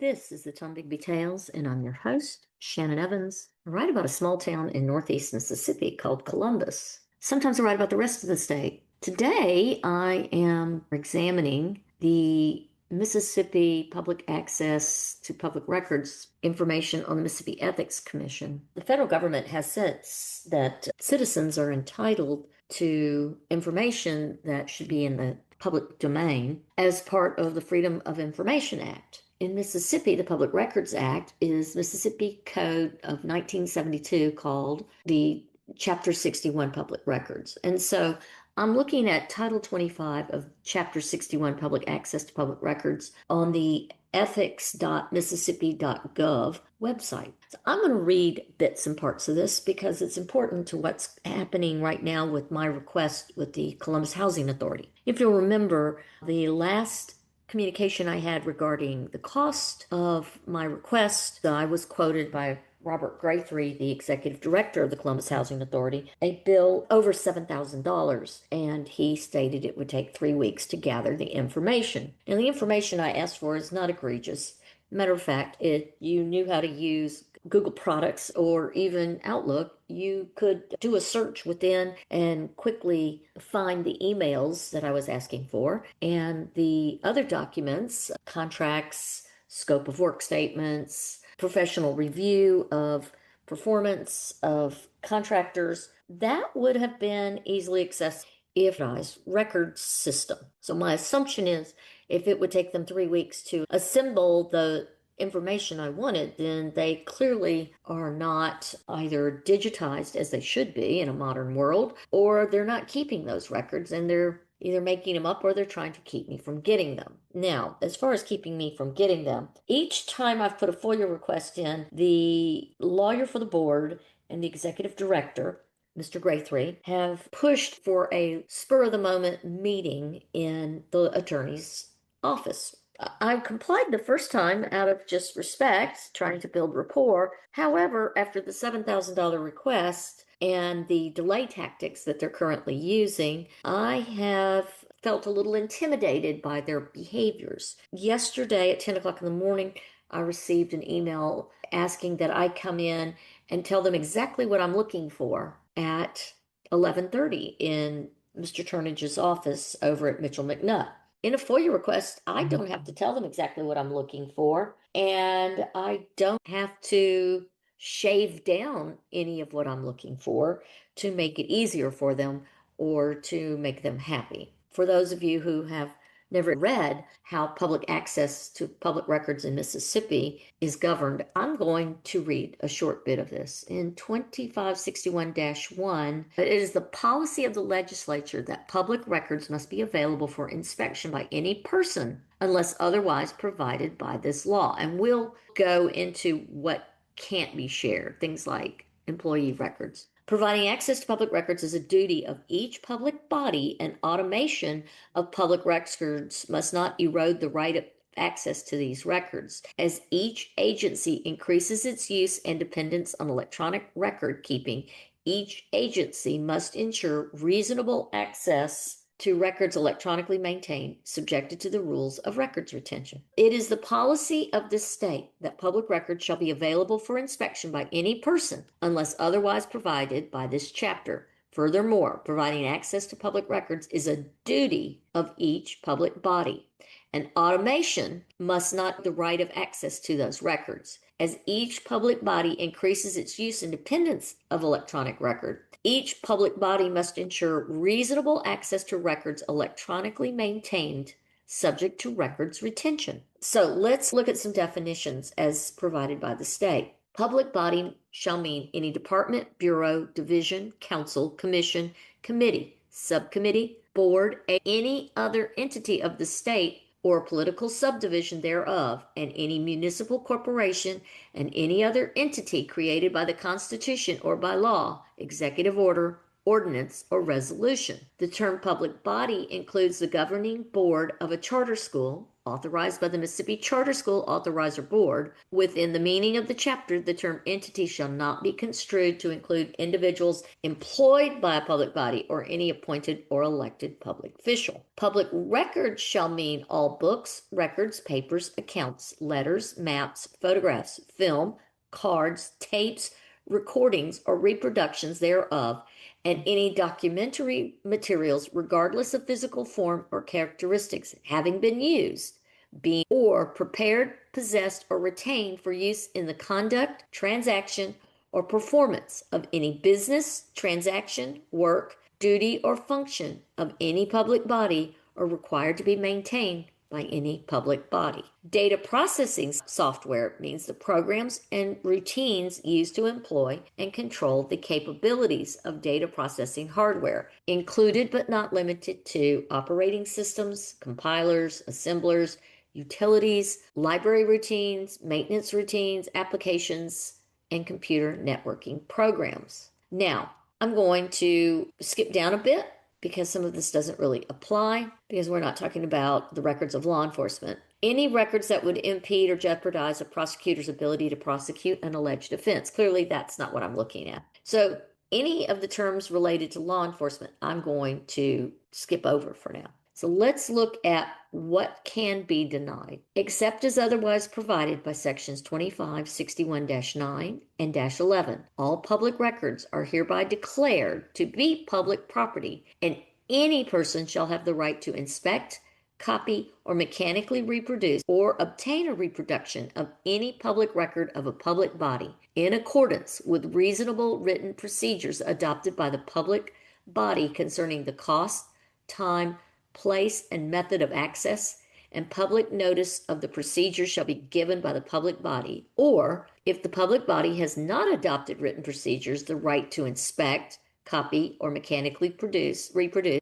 This is the Tom Bigby Tales, and I'm your host, Shannon Evans. I write about a small town in northeast Mississippi called Columbus. Sometimes I write about the rest of the state. Today, I am examining the Mississippi Public Access to Public Records information on the Mississippi Ethics Commission. The federal government has said that citizens are entitled to information that should be in the public domain as part of the Freedom of Information Act. In Mississippi, the Public Records Act is Mississippi Code of 1972 called the Chapter 61 Public Records. And so I'm looking at Title 25 of Chapter 61 Public Access to Public Records on the ethics.mississippi.gov website. So I'm going to read bits and parts of this because it's important to what's happening right now with my request with the Columbus Housing Authority. If you'll remember, the last communication I had regarding the cost of my request, I was quoted by Robert Graythree, the executive director of the Columbus Housing Authority, a bill over $7,000, and he stated it would take 3 weeks to gather the information. And the information I asked for is not egregious. Matter of fact, if you knew how to use Google products or even Outlook, you could do a search within and quickly find the emails that I was asking for and the other documents, contracts, scope of work statements, professional review of performance of contractors. That would have been easily accessible if record system. So my assumption is if it would take them 3 weeks to assemble the information I wanted, then they clearly are not either digitized as they should be in a modern world, or they're not keeping those records and they're either making them up or they're trying to keep me from getting them. Now, as far as keeping me from getting them, each time I've put a FOIA request in, the lawyer for the board and the executive director, Mr. Graythree, have pushed for a spur of the moment meeting in the attorney's office. I complied the first time out of just respect, trying to build rapport. However, after the $7,000 request and the delay tactics that they're currently using, I have felt a little intimidated by their behaviors. Yesterday at 10 o'clock in the morning, I received an email asking that I come in and tell them exactly what I'm looking for at 11:30 in Mr. Turnage's office over at Mitchell McNutt. In a FOIA request, I don't have to tell them exactly what I'm looking for, and I don't have to shave down any of what I'm looking for to make it easier for them or to make them happy. For those of you who have never read how public access to public records in Mississippi is governed, I'm going to read a short bit of this. In 2561-1, it is the policy of the legislature that public records must be available for inspection by any person unless otherwise provided by this law. And we'll go into what can't be shared, things like employee records. Providing access to public records is a duty of each public body, and automation of public records must not erode the right of access to these records. As each agency increases its use and dependence on electronic record keeping, each agency must ensure reasonable access to records electronically maintained, subjected to the rules of records retention. It is the policy of this state that public records shall be available for inspection by any person unless otherwise provided by this chapter. Furthermore, providing access to public records is a duty of each public body, and automation must not the right of access to those records. As each public body increases its use and dependence of electronic record, each public body must ensure reasonable access to records electronically maintained, subject to records retention. So let's look at some definitions as provided by the state. Public body shall mean any department, bureau, division, council, commission, committee, subcommittee, board, and any other entity of the state or political subdivision thereof, and any municipal corporation and any other entity created by the Constitution or by law, executive order, ordinance, or resolution. The term public body includes the governing board of a charter school, authorized by the Mississippi Charter School Authorizer Board. Within the meaning of the chapter, the term entity shall not be construed to include individuals employed by a public body or any appointed or elected public official. Public records shall mean all books, records, papers, accounts, letters, maps, photographs, film, cards, tapes, recordings, or reproductions thereof, and any documentary materials, regardless of physical form or characteristics, having been used, being or prepared, possessed, or retained for use in the conduct, transaction, or performance of any business, transaction, work, duty, or function of any public body, or required to be maintained by any public body. Data processing software means the programs and routines used to employ and control the capabilities of data processing hardware, included but not limited to operating systems, compilers, assemblers, utilities, library routines, maintenance routines, applications, and computer networking programs. Now, I'm going to skip down a bit because some of this doesn't really apply, because we're not talking about the records of law enforcement. Any records that would impede or jeopardize a prosecutor's ability to prosecute an alleged offense. Clearly, that's not what I'm looking at. So, any of the terms related to law enforcement, I'm going to skip over for now. So let's look at what can be denied, except as otherwise provided by sections 2561-9 and -11. All public records are hereby declared to be public property, and any person shall have the right to inspect, copy, or mechanically reproduce or obtain a reproduction of any public record of a public body in accordance with reasonable written procedures adopted by the public body concerning the cost, time, place, and method of access, and public notice of the procedure shall be given by the public body, or if the public body has not adopted written procedures, the right to inspect, copy, or mechanically reproduce,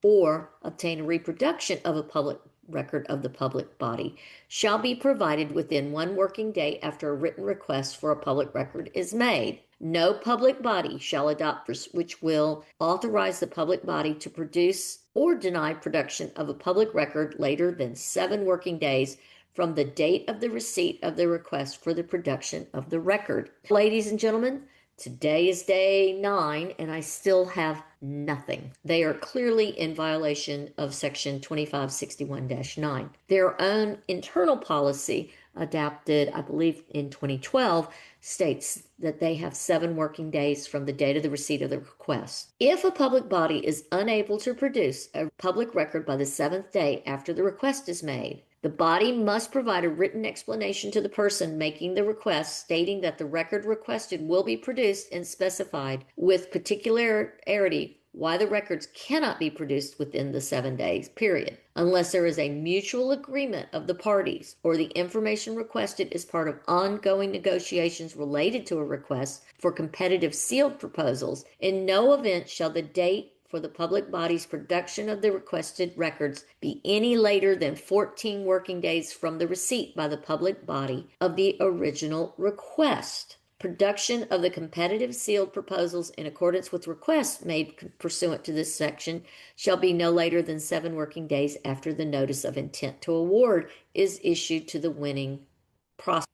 or obtain a reproduction of a public record of the public body shall be provided within 1 working day after a written request for a public record is made. No public body shall adopt which will authorize the public body to produce or deny production of a public record later than 7 working days from the date of the receipt of the request for the production of the record. Ladies and gentlemen, today is day 9 and I still have nothing. They are clearly in violation of section 2561-9. Their own internal policy, adopted, I believe, in 2012, states that they have 7 working days from the date of the receipt of the request. If a public body is unable to produce a public record by the 7th day after the request is made, the body must provide a written explanation to the person making the request, stating that the record requested will be produced and specified with particularity why the records cannot be produced within the 7 days period, unless there is a mutual agreement of the parties or the information requested is part of ongoing negotiations related to a request for competitive sealed proposals. In no event shall the date for the public body's production of the requested records be any later than 14 working days from the receipt by the public body of the original request. Production of the competitive sealed proposals in accordance with requests made pursuant to this section shall be no later than 7 working days after the notice of intent to award is issued to the winning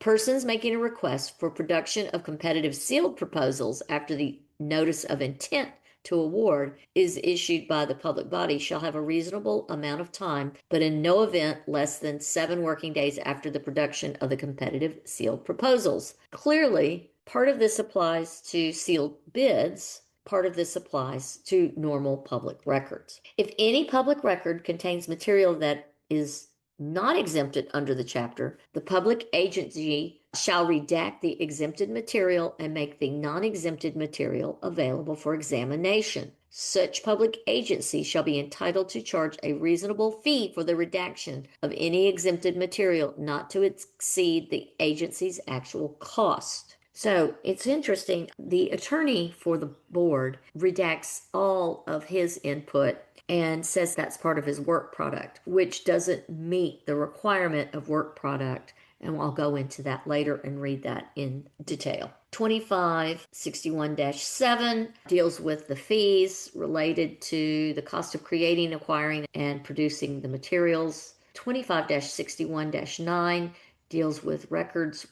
persons making a request for production of competitive sealed proposals after the notice of intent to award is issued by the public body shall have a reasonable amount of time, but in no event less than 7 working days after the production of the competitive sealed proposals. Clearly, part of this applies to sealed bids. Part of this applies to normal public records. If any public record contains material that is not exempted under the chapter, the public agency shall redact the exempted material and make the non-exempted material available for examination. Such public agency shall be entitled to charge a reasonable fee for the redaction of any exempted material not to exceed the agency's actual cost. So it's interesting, the attorney for the board redacts all of his input and says that's part of his work product, which doesn't meet the requirement of work product And I'll go into that later and read that in detail. 2561-7 deals with the fees related to the cost of creating, acquiring, and producing the materials. 25-61-9 deals with records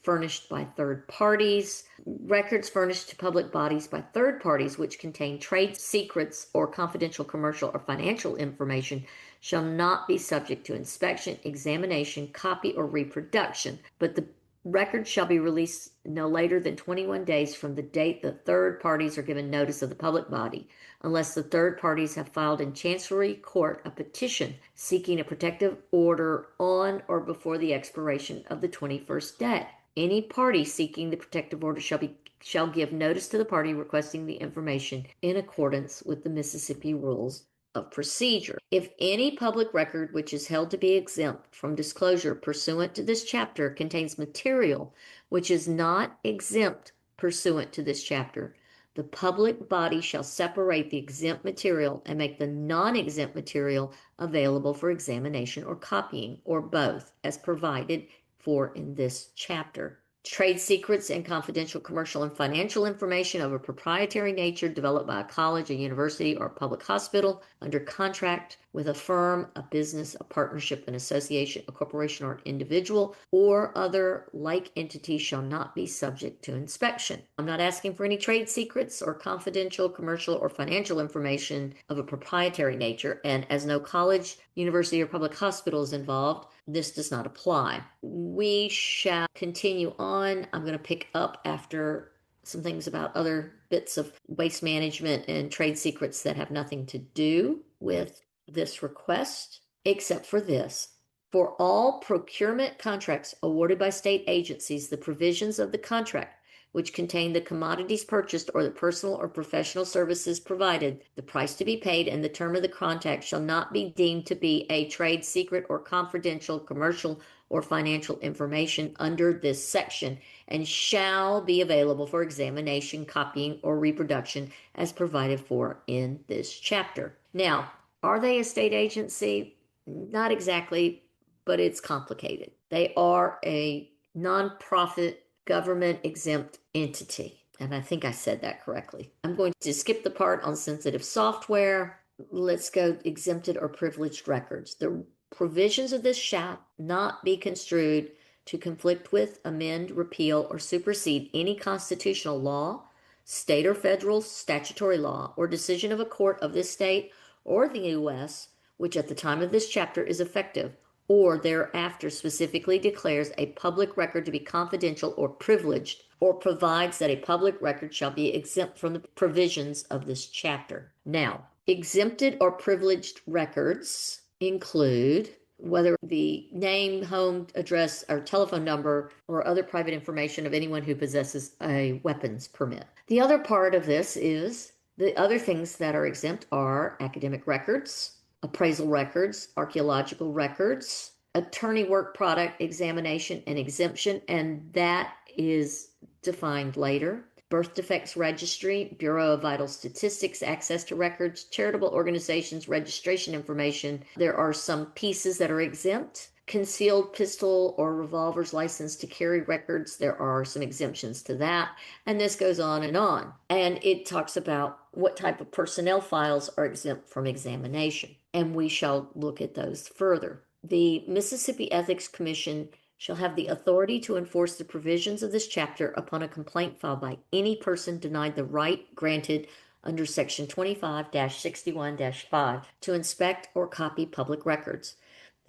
furnished by third parties. Records furnished to public bodies by third parties which contain trade secrets or confidential commercial or financial information shall not be subject to inspection, examination, copy, or reproduction, but the record shall be released no later than 21 days from the date the third parties are given notice of the public body, unless the third parties have filed in Chancery Court a petition seeking a protective order on or before the expiration of the 21st day. Any party seeking the protective order shall give notice to the party requesting the information in accordance with the Mississippi Rules of Procedure. If any public record which is held to be exempt from disclosure pursuant to this chapter contains material which is not exempt pursuant to this chapter, the public body shall separate the exempt material and make the non-exempt material available for examination or copying, or both, as provided for in this chapter. Trade secrets and confidential commercial and financial information of a proprietary nature developed by a college, a university, or a public hospital under contract with a firm, a business, a partnership, an association, a corporation, or an individual, or other like entity shall not be subject to inspection. I'm not asking for any trade secrets or confidential commercial or financial information of a proprietary nature, and as no college, university, or public hospital is involved, this does not apply. We shall continue on. I'm going to pick up after some things about other bits of waste management and trade secrets that have nothing to do with this request, except for this. For all procurement contracts awarded by state agencies, the provisions of the contract which contain the commodities purchased or the personal or professional services provided, the price to be paid, and the term of the contract shall not be deemed to be a trade secret or confidential commercial or financial information under this section, and shall be available for examination, copying, or reproduction as provided for in this chapter. Now, are they a state agency? Not exactly, but it's complicated. They are a nonprofit government exempt entity. And I think I said that correctly. I'm going to skip the part on sensitive software. Let's go exempted or privileged records. The provisions of this shall not be construed to conflict with, amend, repeal, or supersede any constitutional law, state or federal statutory law, or decision of a court of this state or the U.S., which at the time of this chapter is effective, or thereafter specifically declares a public record to be confidential or privileged, or provides that a public record shall be exempt from the provisions of this chapter. Now, exempted or privileged records include whether the name, home address, or telephone number, or other private information of anyone who possesses a weapons permit. The other part of this is the other things that are exempt are academic records, appraisal records, archaeological records, attorney work product examination and exemption, and that is defined later. Birth defects registry, Bureau of Vital Statistics, access to records, charitable organizations, registration information. There are some pieces that are exempt. Concealed pistol or revolver's license to carry records, there are some exemptions to that. And this goes on. And it talks about what type of personnel files are exempt from examination. And we shall look at those further. The Mississippi Ethics Commission shall have the authority to enforce the provisions of this chapter upon a complaint filed by any person denied the right granted under Section 25-61-5 to inspect or copy public records.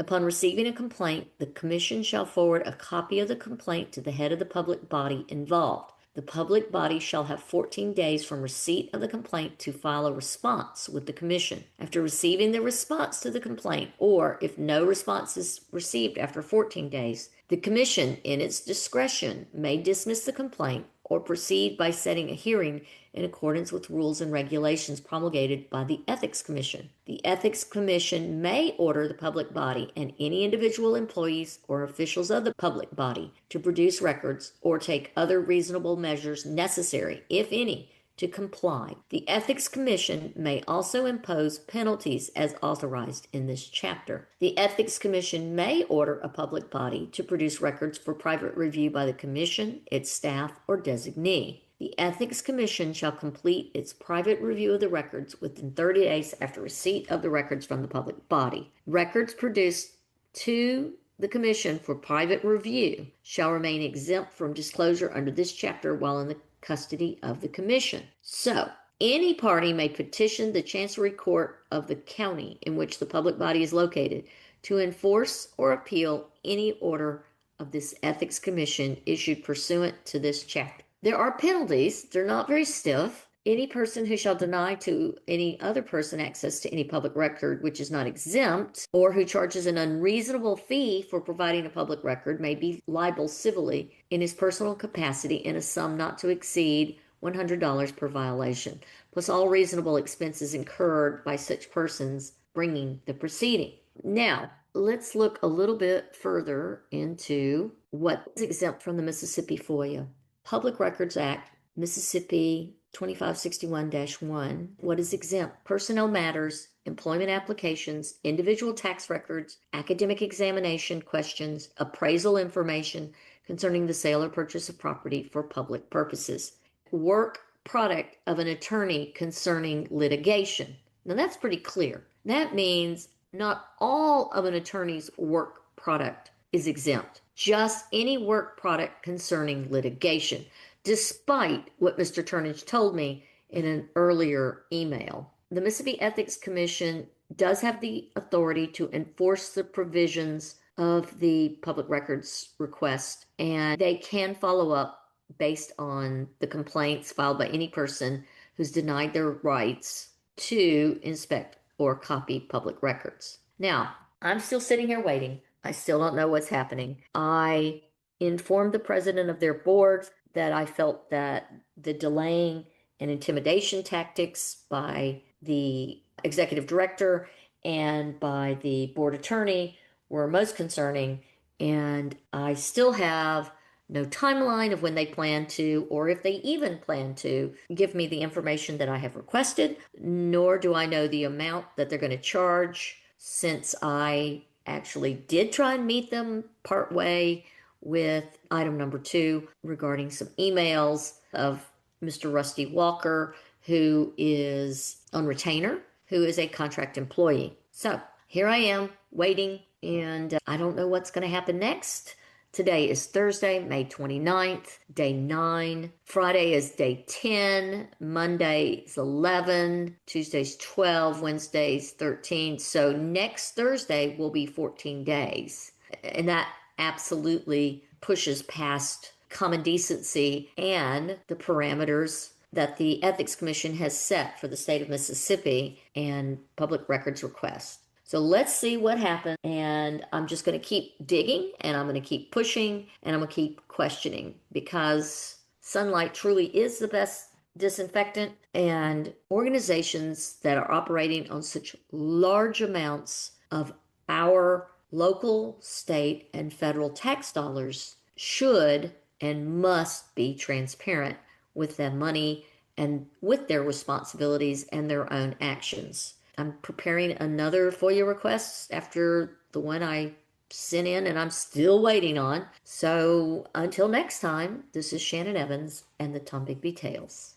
Upon receiving a complaint, the Commission shall forward a copy of the complaint to the head of the public body involved. The public body shall have 14 days from receipt of the complaint to file a response with the Commission. After receiving the response to the complaint, or if no response is received after 14 days, the Commission, in its discretion, may dismiss the complaint or proceed by setting a hearing in accordance with rules and regulations promulgated by the Ethics Commission. The Ethics Commission may order the public body and any individual employees or officials of the public body to produce records or take other reasonable measures necessary, if any, to comply. The Ethics Commission may also impose penalties as authorized in this chapter. The Ethics Commission may order a public body to produce records for private review by the Commission, its staff, or designee. The Ethics Commission shall complete its private review of the records within 30 days after receipt of the records from the public body. Records produced to the Commission for private review shall remain exempt from disclosure under this chapter while in the custody of the Commission. So, any party may petition the Chancery Court of the county in which the public body is located to enforce or appeal any order of this Ethics Commission issued pursuant to this chapter. There are penalties. They're not very stiff. Any person who shall deny to any other person access to any public record which is not exempt, or who charges an unreasonable fee for providing a public record, may be liable civilly in his personal capacity in a sum not to exceed $100 per violation, plus all reasonable expenses incurred by such persons bringing the proceeding. Now, let's look a little bit further into what is exempt from the Mississippi FOIA. Public Records Act, Mississippi 2561-1. What is exempt? Personnel matters, employment applications, individual tax records, academic examination questions, appraisal information concerning the sale or purchase of property for public purposes. Work product of an attorney concerning litigation. Now that's pretty clear. That means not all of an attorney's work product is exempt, just any work product concerning litigation, despite what Mr. Turnage told me in an earlier email. The Mississippi Ethics Commission does have the authority to enforce the provisions of the public records request, and they can follow up based on the complaints filed by any person who's denied their rights to inspect or copy public records. Now, I'm still sitting here waiting. I still don't know what's happening. I informed the president of their board that I felt that the delaying and intimidation tactics by the executive director and by the board attorney were most concerning, and I still have no timeline of when they plan to, or if they even plan to, give me the information that I have requested, nor do I know the amount that they're going to charge, since I actually did try and meet them partway with item number 2 regarding some emails of Mr. Rusty Walker, who is on retainer, who is a contract employee. So here I am waiting, and I don't know what's going to happen next. Today is Thursday, May 29th, day 9. Friday is day 10. Monday is 11. Tuesday's 12. Wednesday's 13. So next Thursday will be 14 days. And that absolutely pushes past common decency and the parameters that the Ethics Commission has set for the state of Mississippi and public records requests. So let's see what happens, and I'm just going to keep digging, and I'm going to keep pushing, and I'm going to keep questioning, because sunlight truly is the best disinfectant, and organizations that are operating on such large amounts of our local, state, and federal tax dollars should and must be transparent with their money and with their responsibilities and their own actions. I'm preparing another FOIA request after the one I sent in and I'm still waiting on. So until next time, this is Shannon Evans and the Tom Bigby Tales.